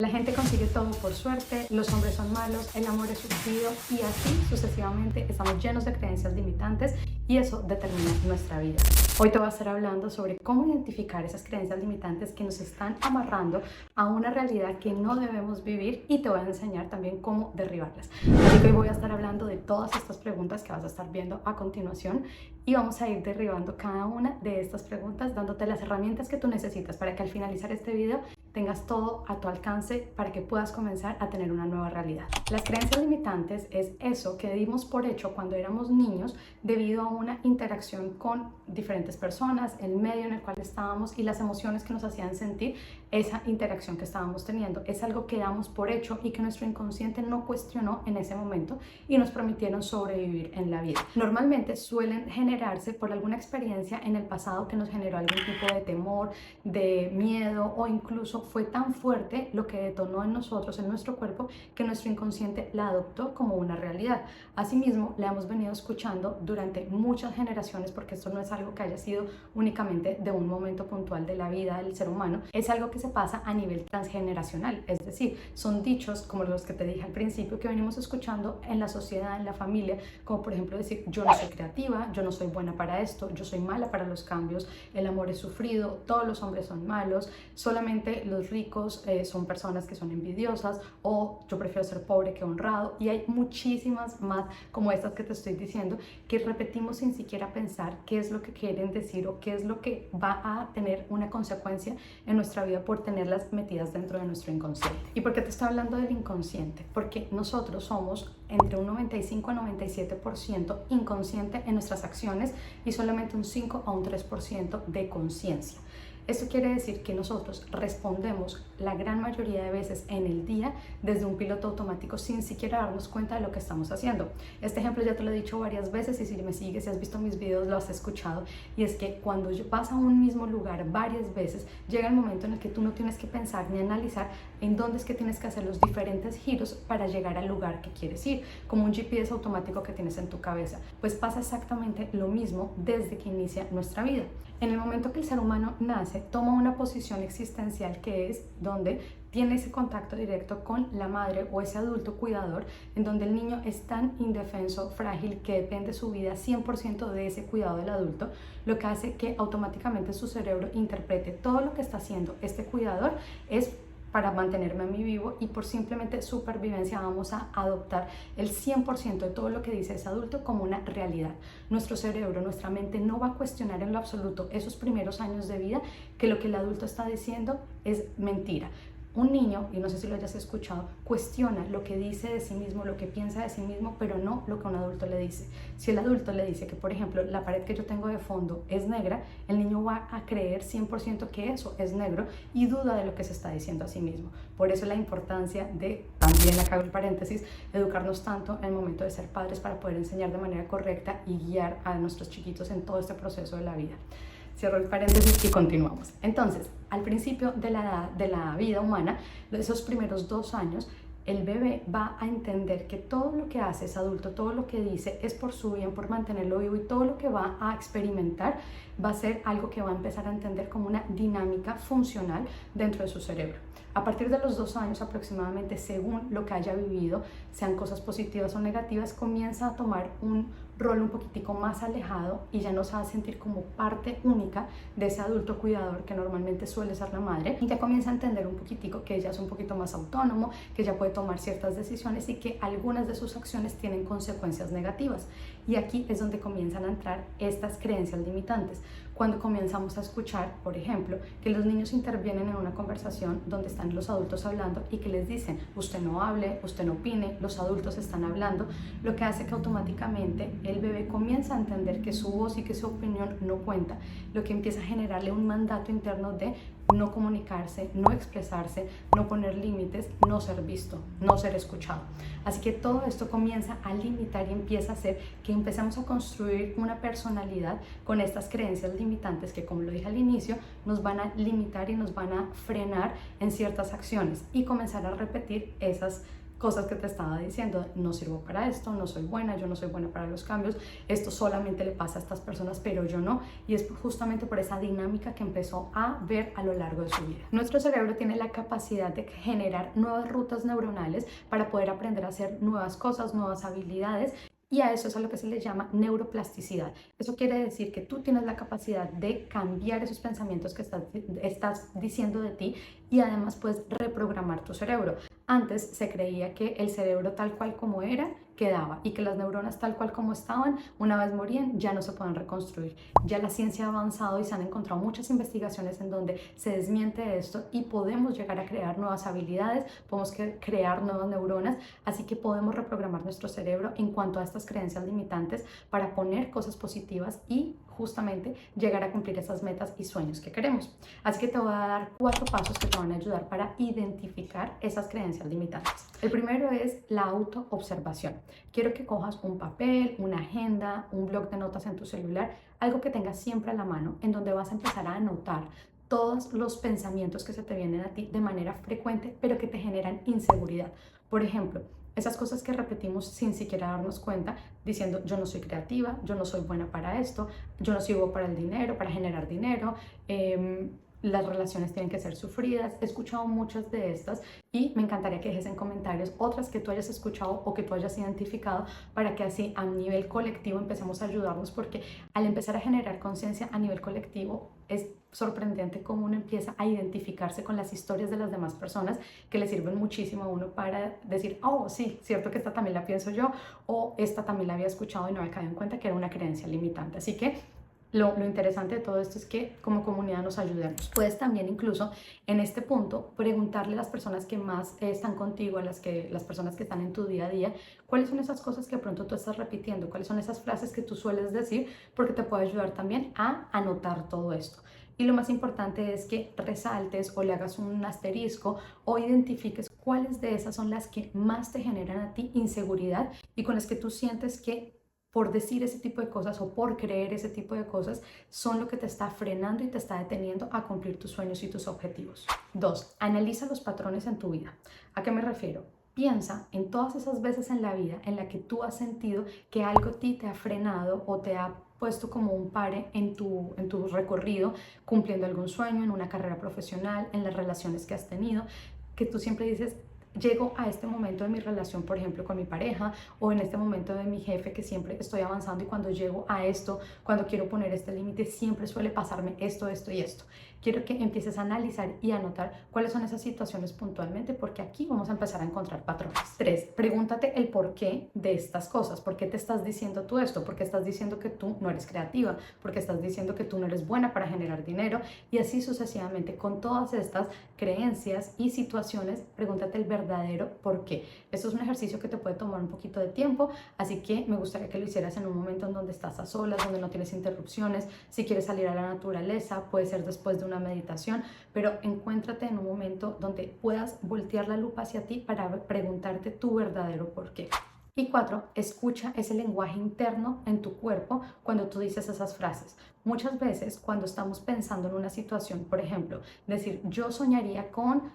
La gente consigue todo por suerte, los hombres son malos, el amor es sufrido y así sucesivamente estamos llenos de creencias limitantes y eso determina nuestra vida. Hoy te voy a estar hablando sobre cómo identificar esas creencias limitantes que nos están amarrando a una realidad que no debemos vivir y te voy a enseñar también cómo derribarlas. Así que hoy voy a estar hablando de todas estas preguntas que vas a estar viendo a continuación y vamos a ir derribando cada una de estas preguntas dándote las herramientas que tú necesitas para que al finalizar este video tengas todo a tu alcance para que puedas comenzar a tener una nueva realidad. Las creencias limitantes es eso que dimos por hecho cuando éramos niños debido a una interacción con diferentes personas, el medio en el cual estábamos y las emociones que nos hacían sentir esa interacción que estábamos teniendo. Es algo que damos por hecho y que nuestro inconsciente no cuestionó en ese momento y nos permitieron sobrevivir en la vida. Normalmente suelen generarse por alguna experiencia en el pasado que nos generó algún tipo de temor, de miedo o incluso fue tan fuerte lo que detonó en nosotros, en nuestro cuerpo, que nuestro inconsciente la adoptó como una realidad. Asimismo, la hemos venido escuchando durante muchas generaciones porque esto no es algo que haya sido únicamente de un momento puntual de la vida del ser humano, es algo que se pasa a nivel transgeneracional, es decir, son dichos como los que te dije al principio que venimos escuchando en la sociedad, en la familia, como por ejemplo decir yo no soy creativa, yo no soy buena para esto, yo soy mala para los cambios, el amor es sufrido, todos los hombres son malos, solamente los ricos son personas que son envidiosas o yo prefiero ser pobre que honrado y hay muchísimas más como estas que te estoy diciendo que repetimos sin siquiera pensar qué es lo que quieren decir o qué es lo que va a tener una consecuencia en nuestra vida por tenerlas metidas dentro de nuestro inconsciente. ¿Y por qué te estoy hablando del inconsciente? Porque nosotros somos entre un 95 a 97% inconsciente en nuestras acciones y solamente un 5 a un 3% de conciencia. Esto quiere decir que nosotros respondemos la gran mayoría de veces en el día desde un piloto automático sin siquiera darnos cuenta de lo que estamos haciendo. Este ejemplo ya te lo he dicho varias veces y si me sigues, si has visto mis videos, lo has escuchado. Y es que cuando vas a un mismo lugar varias veces, llega el momento en el que tú no tienes que pensar ni analizar en dónde es que tienes que hacer los diferentes giros para llegar al lugar que quieres ir, como un GPS automático que tienes en tu cabeza. Pues pasa exactamente lo mismo desde que inicia nuestra vida. En el momento que el ser humano nace, toma una posición existencial que es donde tiene ese contacto directo con la madre o ese adulto cuidador, en donde el niño es tan indefenso, frágil, que depende su vida 100% de ese cuidado del adulto, lo que hace que automáticamente su cerebro interprete todo lo que está haciendo este cuidador es para mantenerme a mí vivo y por simplemente supervivencia vamos a adoptar el 100% de todo lo que dice ese adulto como una realidad. Nuestro cerebro, nuestra mente no va a cuestionar en lo absoluto esos primeros años de vida que lo que el adulto está diciendo es mentira. Un niño, y no sé si lo hayas escuchado, cuestiona lo que dice de sí mismo, lo que piensa de sí mismo, pero no lo que un adulto le dice. Si el adulto le dice que, por ejemplo, la pared que yo tengo de fondo es negra, el niño va a creer 100% que eso es negro y duda de lo que se está diciendo a sí mismo. Por eso la importancia de, también acá el paréntesis, educarnos tanto en el momento de ser padres para poder enseñar de manera correcta y guiar a nuestros chiquitos en todo este proceso de la vida. Cierro el paréntesis y continuamos. Entonces, al principio de la vida humana, esos primeros 2 años, el bebé va a entender que todo lo que hace ese adulto, todo lo que dice es por su bien, por mantenerlo vivo y todo lo que va a experimentar va a ser algo que va a empezar a entender como una dinámica funcional dentro de su cerebro. A partir de los 2 años aproximadamente, según lo que haya vivido, sean cosas positivas o negativas, comienza a tomar un rol un poquitico más alejado y ya no se va a sentir como parte única de ese adulto cuidador que normalmente suele ser la madre y ya comienza a entender un poquitico que ella es un poquito más autónomo, que ya puede tomar ciertas decisiones y que algunas de sus acciones tienen consecuencias negativas. Y aquí es donde comienzan a entrar estas creencias limitantes. Cuando comenzamos a escuchar, por ejemplo, que los niños intervienen en una conversación donde están los adultos hablando y que les dicen, usted no hable, usted no opine, los adultos están hablando, lo que hace que automáticamente el bebé comienza a entender que su voz y que su opinión no cuenta, lo que empieza a generarle un mandato interno de no comunicarse, no expresarse, no poner límites, no ser visto, no ser escuchado. Así que todo esto comienza a limitar y empieza a hacer que empecemos a construir una personalidad con estas creencias limitantes que, como lo dije al inicio, nos van a limitar y nos van a frenar en ciertas acciones y comenzar a repetir esas cosas que te estaba diciendo, no sirvo para esto, no soy buena, yo no soy buena para los cambios, esto solamente le pasa a estas personas, pero yo no, y es justamente por esa dinámica que empezó a ver a lo largo de su vida. Nuestro cerebro tiene la capacidad de generar nuevas rutas neuronales para poder aprender a hacer nuevas cosas, nuevas habilidades, y a eso es a lo que se le llama neuroplasticidad. Eso quiere decir que tú tienes la capacidad de cambiar esos pensamientos que estás diciendo de ti, y además puedes reprogramar tu cerebro. Antes se creía que el cerebro tal cual como era quedaba, y que las neuronas tal cual como estaban, una vez morían, ya no se pueden reconstruir. Ya la ciencia ha avanzado y se han encontrado muchas investigaciones en donde se desmiente esto, y podemos llegar a crear nuevas habilidades, podemos crear nuevas neuronas, así que podemos reprogramar nuestro cerebro en cuanto a estas creencias limitantes para poner cosas positivas y justamente llegar a cumplir esas metas y sueños que queremos. Así que te voy a dar 4 pasos que te van a ayudar para identificar esas creencias limitantes. El primero es la autoobservación. Quiero que cojas un papel, una agenda, un bloc de notas en tu celular, algo que tengas siempre a la mano, en donde vas a empezar a anotar todos los pensamientos que se te vienen a ti de manera frecuente, pero que te generan inseguridad. Por ejemplo, esas cosas que repetimos sin siquiera darnos cuenta, diciendo yo no soy creativa, yo no soy buena para esto, yo no sirvo para el dinero, para generar dinero, las relaciones tienen que ser sufridas. He escuchado muchas de estas y me encantaría que dejes en comentarios otras que tú hayas escuchado o que tú hayas identificado, para que así a nivel colectivo empecemos a ayudarnos, porque al empezar a generar conciencia a nivel colectivo es sorprendente cómo uno empieza a identificarse con las historias de las demás personas, que le sirven muchísimo a uno para decir, oh sí, cierto que esta también la pienso yo, o esta también la había escuchado y no había caído en cuenta que era una creencia limitante. Así que lo interesante de todo esto es que como comunidad nos ayudemos. Puedes también incluso en este punto preguntarle a las personas que más están contigo, las personas que están en tu día a día, cuáles son esas cosas que de pronto tú estás repitiendo, cuáles son esas frases que tú sueles decir, porque te puede ayudar también a anotar todo esto. Y lo más importante es que resaltes o le hagas un asterisco o identifiques cuáles de esas son las que más te generan a ti inseguridad y con las que tú sientes que por decir ese tipo de cosas o por creer ese tipo de cosas son lo que te está frenando y te está deteniendo a cumplir tus sueños y tus objetivos. 2. Analiza los patrones en tu vida. ¿A qué me refiero? Piensa en todas esas veces en la vida en la que tú has sentido que algo a ti te ha frenado o te ha puesto como un pare en tu recorrido, cumpliendo algún sueño, en una carrera profesional, en las relaciones que has tenido, que tú siempre dices, llego a este momento de mi relación, por ejemplo, con mi pareja, o en este momento de mi jefe, que siempre estoy avanzando, y cuando llego a esto, cuando quiero poner este límite, siempre suele pasarme esto, esto y esto. Quiero que empieces a analizar y anotar cuáles son esas situaciones puntualmente, porque aquí vamos a empezar a encontrar patrones. 3. Pregúntate el porqué de estas cosas. ¿Por qué te estás diciendo tú esto? ¿Por qué estás diciendo que tú no eres creativa? ¿Por qué estás diciendo que tú no eres buena para generar dinero? Y así sucesivamente con todas estas creencias y situaciones, pregúntate el verdadero por qué. Esto es un ejercicio que te puede tomar un poquito de tiempo, así que me gustaría que lo hicieras en un momento en donde estás a solas, donde no tienes interrupciones. Si quieres salir a la naturaleza, puede ser después de una meditación, pero encuéntrate en un momento donde puedas voltear la lupa hacia ti para preguntarte tu verdadero por qué. Y 4, escucha ese lenguaje interno en tu cuerpo cuando tú dices esas frases. Muchas veces cuando estamos pensando en una situación, por ejemplo, decir yo soñaría con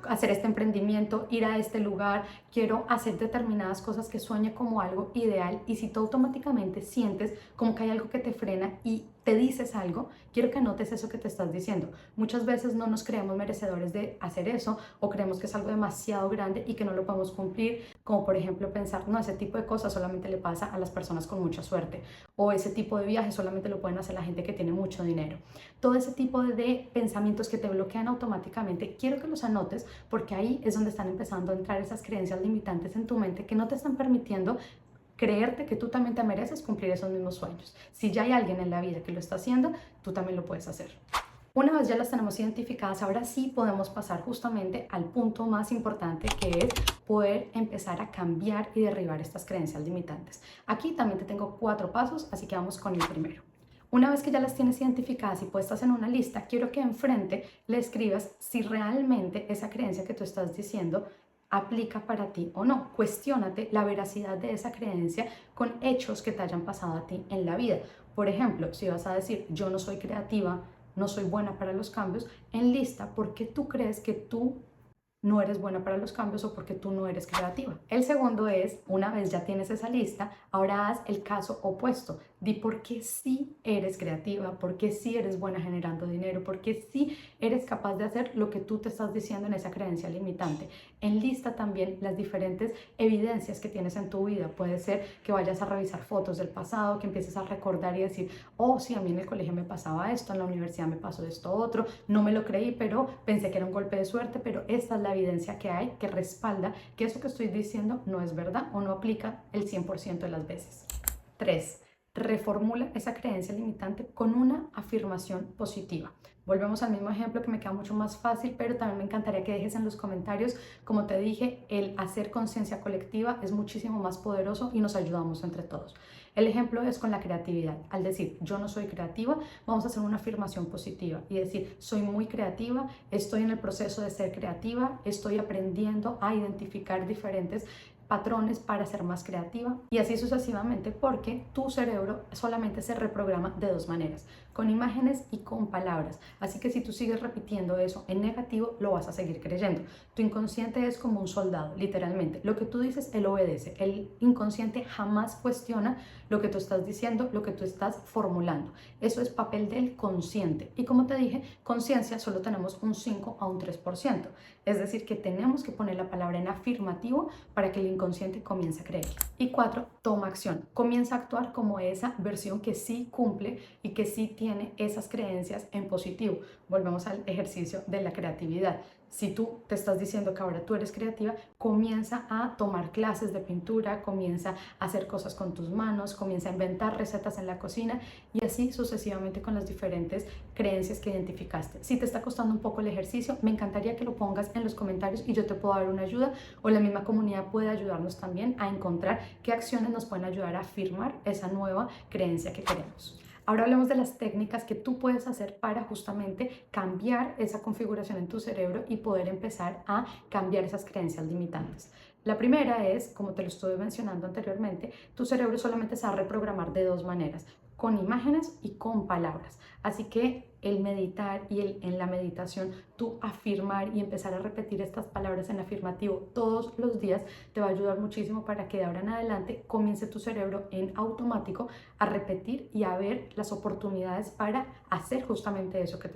hacer este emprendimiento, ir a este lugar, quiero hacer determinadas cosas que sueñe como algo ideal, y si tú automáticamente sientes como que hay algo que te frena y te dices algo, quiero que anotes eso que te estás diciendo. Muchas veces no nos creemos merecedores de hacer eso, o creemos que es algo demasiado grande y que no lo podemos cumplir, como por ejemplo pensar, no, ese tipo de cosas solamente le pasa a las personas con mucha suerte, o ese tipo de viajes solamente lo pueden hacer la gente que tiene mucho dinero. Todo ese tipo de pensamientos que te bloquean automáticamente, quiero que los anotes, porque ahí es donde están empezando a entrar esas creencias limitantes en tu mente que no te están permitiendo creerte que tú también te mereces cumplir esos mismos sueños. Si ya hay alguien en la vida que lo está haciendo, tú también lo puedes hacer. Una vez ya las tenemos identificadas, ahora sí podemos pasar justamente al punto más importante, que es poder empezar a cambiar y derribar estas creencias limitantes. Aquí también te tengo 4 pasos, así que vamos con el primero. Una vez que ya las tienes identificadas y puestas en una lista, quiero que enfrente le escribas si realmente esa creencia que tú estás diciendo aplica para ti o no. Cuestiónate la veracidad de esa creencia con hechos que te hayan pasado a ti en la vida. Por ejemplo, si vas a decir yo no soy creativa, no soy buena para los cambios, enlista por qué tú crees que tú no eres buena para los cambios o porque tú no eres creativa. El segundo es, una vez ya tienes esa lista, ahora haz el caso opuesto. Di por qué sí eres creativa, por qué sí eres buena generando dinero, por qué sí eres capaz de hacer lo que tú te estás diciendo en esa creencia limitante. Enlista también las diferentes evidencias que tienes en tu vida. Puede ser que vayas a revisar fotos del pasado, que empieces a recordar y decir, oh, sí, a mí en el colegio me pasaba esto, en la universidad me pasó esto otro, no me lo creí, pero pensé que era un golpe de suerte, pero esta es la evidencia que hay que respalda que eso que estoy diciendo no es verdad o no aplica el 100% de las veces. 3. Reformula esa creencia limitante con una afirmación positiva. Volvemos al mismo ejemplo que me queda mucho más fácil, pero también me encantaría que dejes en los comentarios. Como te dije, el hacer conciencia colectiva es muchísimo más poderoso y nos ayudamos entre todos. El ejemplo es con la creatividad. Al decir yo no soy creativa, vamos a hacer una afirmación positiva y decir soy muy creativa, estoy en el proceso de ser creativa, estoy aprendiendo a identificar diferentes patrones para ser más creativa y así sucesivamente, porque tu cerebro solamente se reprograma de dos maneras, con imágenes y con palabras. Así que si tú sigues repitiendo eso en negativo, lo vas a seguir creyendo. Tu inconsciente es como un soldado, literalmente. Lo que tú dices, él obedece. El inconsciente jamás cuestiona lo que tú estás diciendo, lo que tú estás formulando. Eso es papel del consciente. Y como te dije, conciencia solo tenemos un 5 a un 3%. Es decir, que tenemos que poner la palabra en afirmativo para que el inconsciente comience a creer. Y 4, toma acción. Comienza a actuar como esa versión que sí cumple y que sí tiene esas creencias en positivo. Volvemos al ejercicio de la creatividad. Si tú te estás diciendo que ahora tú eres creativa, comienza a tomar clases de pintura, comienza a hacer cosas con tus manos, comienza a inventar recetas en la cocina y así sucesivamente con las diferentes creencias que identificaste. Si te está costando un poco el ejercicio, me encantaría que lo pongas en los comentarios y yo te puedo dar una ayuda, o la misma comunidad puede ayudarnos también a encontrar qué acciones nos pueden ayudar a afirmar esa nueva creencia que queremos. Ahora hablemos de las técnicas que tú puedes hacer para justamente cambiar esa configuración en tu cerebro y poder empezar a cambiar esas creencias limitantes. La primera es, como te lo estuve mencionando anteriormente, tu cerebro solamente se va a reprogramar de dos maneras, con imágenes y con palabras. Así que el meditar y en la meditación tú afirmar y empezar a repetir estas palabras en afirmativo todos los días te va a ayudar muchísimo para que de ahora en adelante comience tu cerebro en automático a repetir y a ver las oportunidades para hacer justamente eso que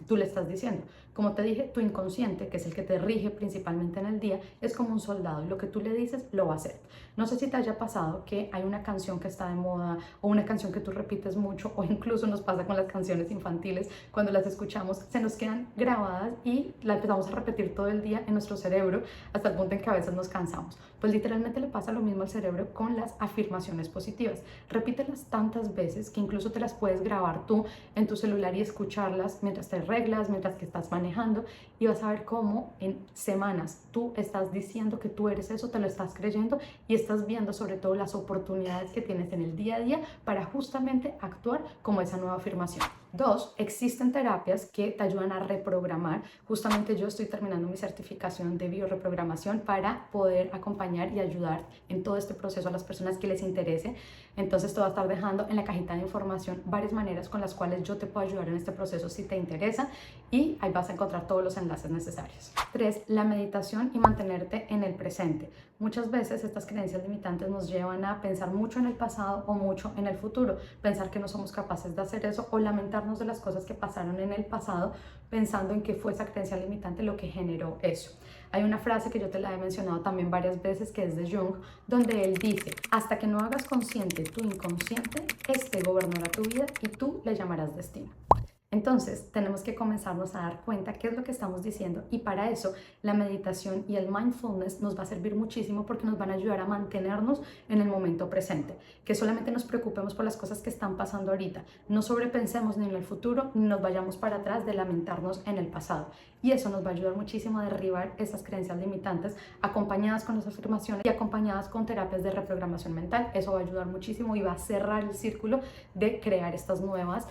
tú le estás diciendo. Como te dije, tu inconsciente, que es el que te rige principalmente en el día, es como un soldado y lo que tú le dices lo va a hacer. No sé si te haya pasado que hay una canción que está de moda o una canción que tú repites mucho, o incluso nos pasa con las canciones infantiles, cuando las escuchamos se nos quedan grabadas y las empezamos a repetir todo el día en nuestro cerebro hasta el punto en que a veces nos cansamos. Pues literalmente le pasa lo mismo al cerebro con las afirmaciones positivas. Repítelas tantas veces que incluso te las puedes grabar tú en tu celular y escucharlas mientras te arreglas, mientras que estás manejando, y vas a ver cómo en semanas tú estás diciendo que tú eres eso, te lo estás creyendo y estás viendo sobre todo las oportunidades que tienes en el día a día para justamente actuar como esa nueva afirmación. 2, existen terapias que te ayudan a reprogramar. Justamente yo estoy terminando mi certificación de bioreprogramación para poder acompañar y ayudar en todo este proceso a las personas que les interese. Entonces te voy a estar dejando en la cajita de información varias maneras con las cuales yo te puedo ayudar en este proceso si te interesa, y ahí vas a encontrar todos los enlaces necesarios. 3, la meditación y mantenerte en el presente. Muchas veces estas creencias limitantes nos llevan a pensar mucho en el pasado o mucho en el futuro, pensar que no somos capaces de hacer eso o lamentarnos de las cosas que pasaron en el pasado, pensando en que fue esa creencia limitante lo que generó eso. Hay una frase que yo te la he mencionado también varias veces, que es de Jung, donde él dice: hasta que no hagas consciente tu inconsciente, este gobernará tu vida y tú le llamarás destino. Entonces tenemos que comenzarnos a dar cuenta qué es lo que estamos diciendo, y para eso la meditación y el mindfulness nos va a servir muchísimo, porque nos van a ayudar a mantenernos en el momento presente, que solamente nos preocupemos por las cosas que están pasando ahorita, no sobrepensemos ni en el futuro ni nos vayamos para atrás de lamentarnos en el pasado, y eso nos va a ayudar muchísimo a derribar esas creencias limitantes, acompañadas con las afirmaciones y acompañadas con terapias de reprogramación mental. Eso va a ayudar muchísimo y va a cerrar el círculo de crear estas nuevas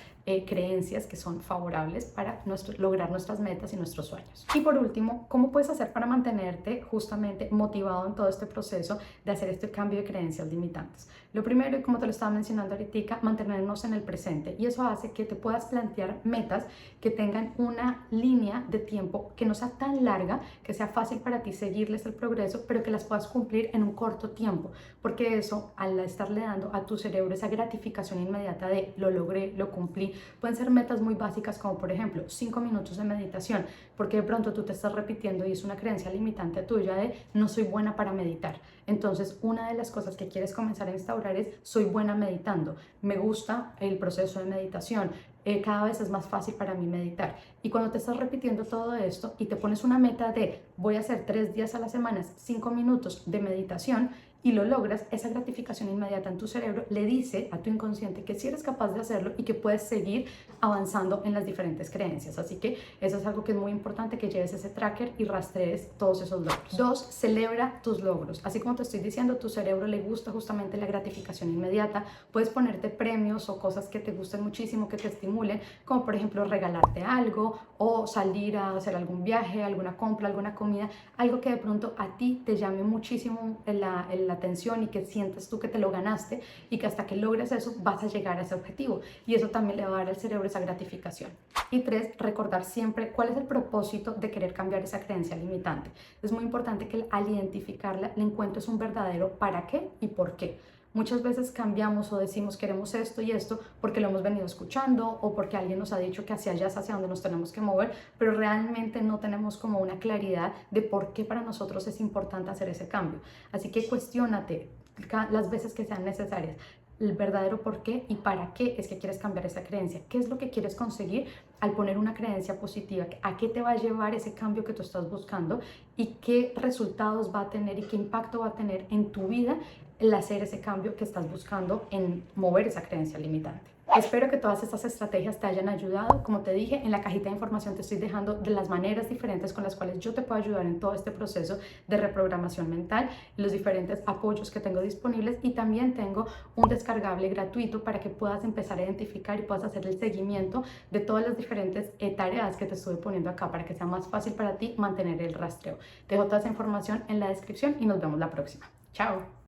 creencias que son favorables para lograr nuestras metas y nuestros sueños. Y por último, ¿cómo puedes hacer para mantenerte justamente motivado en todo este proceso de hacer este cambio de creencias limitantes? Lo primero, y como te lo estaba mencionando ahorita, mantenernos en el presente, y eso hace que te puedas plantear metas que tengan una línea de tiempo tiempo que no sea tan larga, que sea fácil para ti seguirles el progreso, pero que las puedas cumplir en un corto tiempo, porque eso, al estarle dando a tu cerebro esa gratificación inmediata de lo logré, lo cumplí, pueden ser metas muy básicas como por ejemplo 5 minutos de meditación, porque de pronto tú te estás repitiendo y es una creencia limitante tuya de no soy buena para meditar. Entonces, una de las cosas que quieres comenzar a instaurar es soy buena meditando, me gusta el proceso de meditación, cada vez es más fácil para mí meditar. Y cuando te estás repitiendo todo esto y te pones una meta de voy a hacer 3 días a la semana, 5 minutos de meditación, y lo logras, esa gratificación inmediata en tu cerebro le dice a tu inconsciente que sí eres capaz de hacerlo y que puedes seguir avanzando en las diferentes creencias. Así que eso es algo que es muy importante, que lleves ese tracker y rastrees todos esos logros. 2, celebra tus logros. Así como te estoy diciendo, a tu cerebro le gusta justamente la gratificación inmediata. Puedes ponerte premios o cosas que te gusten muchísimo, que te estimulen, como por ejemplo regalarte algo o salir a hacer algún viaje, alguna compra, alguna comida, algo que de pronto a ti te llame muchísimo la atención y que sientas tú que te lo ganaste y que hasta que logres eso vas a llegar a ese objetivo, y eso también le va a dar al cerebro esa gratificación. Y 3, recordar siempre cuál es el propósito de querer cambiar esa creencia limitante. Es muy importante que al identificarla le encuentres un verdadero para qué y por qué. Muchas veces cambiamos o decimos queremos esto y esto porque lo hemos venido escuchando o porque alguien nos ha dicho que hacia allá es hacia donde nos tenemos que mover, pero realmente no tenemos como una claridad de por qué para nosotros es importante hacer ese cambio. Así que cuestiónate las veces que sean necesarias el verdadero por qué y para qué es que quieres cambiar esa creencia. ¿Qué es lo que quieres conseguir al poner una creencia positiva? ¿A qué te va a llevar ese cambio que tú estás buscando? ¿Y qué resultados va a tener y qué impacto va a tener en tu vida el hacer ese cambio que estás buscando en mover esa creencia limitante? Espero que todas estas estrategias te hayan ayudado. Como te dije, en la cajita de información te estoy dejando de las maneras diferentes con las cuales yo te puedo ayudar en todo este proceso de reprogramación mental, los diferentes apoyos que tengo disponibles, y también tengo un descargable gratuito para que puedas empezar a identificar y puedas hacer el seguimiento de todas las diferentes tareas que te estuve poniendo acá para que sea más fácil para ti mantener el rastreo. Te dejo toda esa información en la descripción y nos vemos la próxima. Chao.